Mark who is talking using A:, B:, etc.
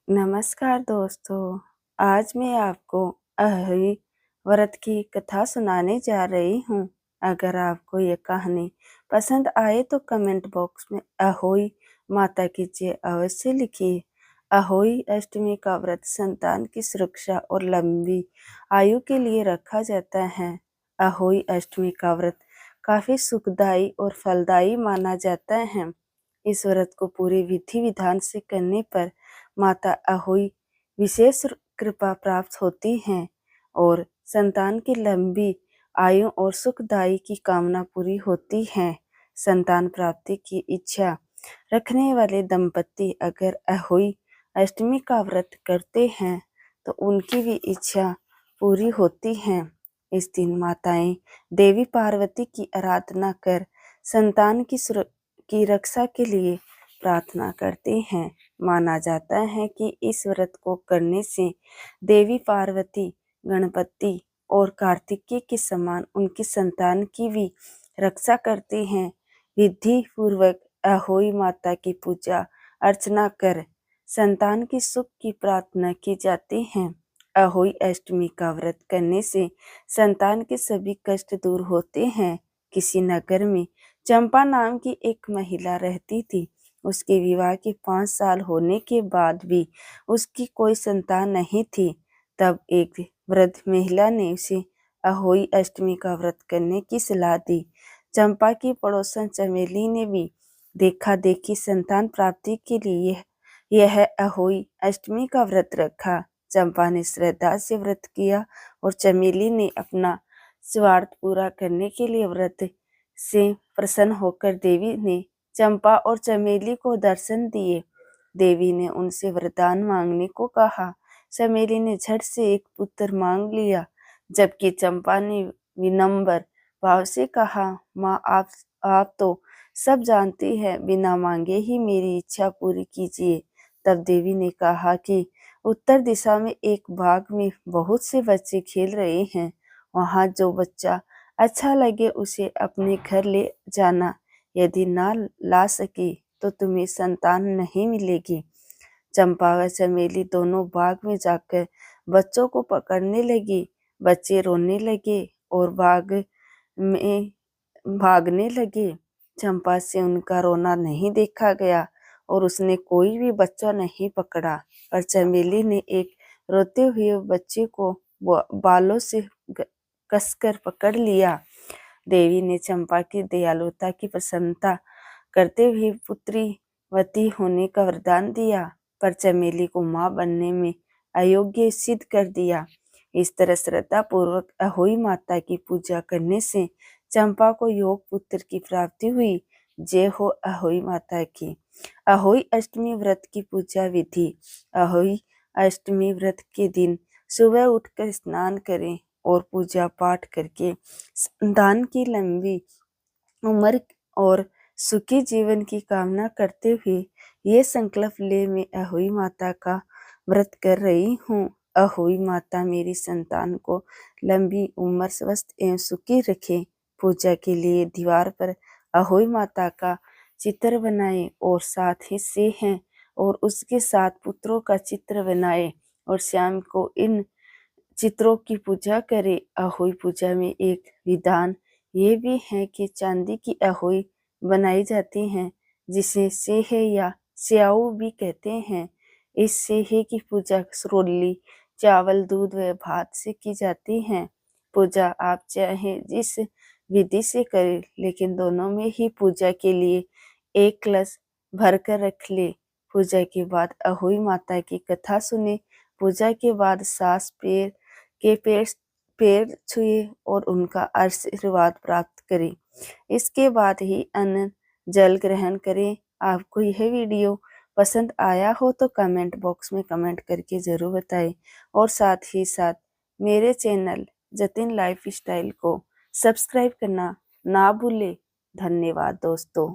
A: नमस्कार दोस्तों, आज मैं आपको अहोई व्रत की कथा सुनाने जा रही हूँ। अगर आपको ये कहानी पसंद आए तो कमेंट बॉक्स में अहोई माता की जय अवश्य लिखिए। अहोई अष्टमी का व्रत संतान की सुरक्षा और लंबी आयु के लिए रखा जाता है। अहोई अष्टमी का व्रत काफी सुखदायी और फलदायी माना जाता है। इस व्रत को पूरे विधि विधान से करने पर माता अहोई विशेष कृपा प्राप्त होती है और संतान की लंबी आयु और सुखदायी की कामना पूरी होती है। संतान प्राप्ति की इच्छा रखने वाले दंपति अगर अहोई अष्टमी का व्रत करते हैं तो उनकी भी इच्छा पूरी होती है। इस दिन माताएं देवी पार्वती की आराधना कर संतान की रक्षा के लिए प्रार्थना करते हैं। माना जाता है कि इस व्रत को करने से देवी पार्वती, गणपति और कार्तिकेय के समान उनकी संतान की भी रक्षा करते हैं। विधि पूर्वक अहोई माता की पूजा अर्चना कर संतान की सुख की प्रार्थना की जाती है। अहोई अष्टमी का व्रत करने से संतान के सभी कष्ट दूर होते हैं। किसी नगर में चंपा नाम की एक महिला रहती थी। उसके विवाह के 5 साल होने के बाद भी उसकी कोई संतान नहीं थी। तब एक वृद्ध महिला ने उसे अहोई अष्टमी का व्रत करने की सलाह दी। चंपा की पड़ोसन चमेली ने भी देखा देखी संतान प्राप्ति के लिए यह अहोई अष्टमी का व्रत रखा। चंपा ने श्रद्धा से व्रत किया और चमेली ने अपना स्वार्थ पूरा करने के लिए व्रत से प्रसन्न होकर देवी ने चंपा और चमेली को दर्शन दिए। देवी ने उनसे वरदान मांगने को कहा। चमेली ने झट से एक पुत्र मांग लिया, जबकि चंपा ने विनम्र भाव से कहा, माँ आप तो सब जानती है, बिना मांगे ही मेरी इच्छा पूरी कीजिए। तब देवी ने कहा कि उत्तर दिशा में एक बाग में बहुत से बच्चे खेल रहे हैं। वहाँ जो बच्चा अच्छा लगे उसे अपने घर ले जाना। यदि ना ला सके तो तुम्हें संतान नहीं मिलेगी। चंपा व चमेली दोनों बाग में जाकर बच्चों को पकड़ने लगी। बच्चे रोने लगे और बाग में भागने लगे। चंपा से उनका रोना नहीं देखा गया और उसने कोई भी बच्चा नहीं पकड़ा, पर चमेली ने एक रोते हुए बच्चे को बालों से कसकर पकड़ लिया। देवी ने चंपा की दयालुता की प्रशंसा करते हुए पुत्रीवती होने का वरदान दिया, पर चमेली को मां बनने में अयोग्य सिद्ध कर दिया। इस तरह श्रद्धा पूर्वक अहोई माता की पूजा करने से चंपा को योग पुत्र की प्राप्ति हुई। जय हो अहोई माता की। अहोई अष्टमी व्रत की पूजा विधि। अहोई अष्टमी व्रत के दिन सुबह उठकर स्नान करें और पूजा पाठ करके संतान की लंबी उम्र और सुखी जीवन की कामना करते हुए ये संकल्प ले मैं अहोई माता का व्रत कर रही हूँ। अहोई माता मेरी संतान को लंबी उम्र, स्वस्थ एवं सुखी रखे। पूजा के लिए दीवार पर अहोई माता का चित्र बनाए और साथ ही से हैं और उसके साथ पुत्रों का चित्र बनाए और शाम को इन चित्रों की पूजा करें। अहोई पूजा में एक विधान ये भी है कि चांदी की अहोई बनाई जाती हैं, जिसे सेहे या स्याऊ भी कहते हैं। इस सेहे की पूजा रोली, चावल, दूध व भात से की जाती है। पूजा आप चाहे जिस विधि से करें, लेकिन दोनों में ही पूजा के लिए एक कलश भर कर रख ले। पूजा के बाद अहोई माता की कथा सुने। पूजा के बाद सास के पैर छुए और उनका आशीर्वाद प्राप्त करें। इसके बाद ही अन्न जल ग्रहण करें। आपको यह वीडियो पसंद आया हो तो कमेंट बॉक्स में कमेंट करके ज़रूर बताएं और साथ ही साथ मेरे चैनल जतिन लाइफ स्टाइल को सब्सक्राइब करना ना भूलें। धन्यवाद दोस्तों।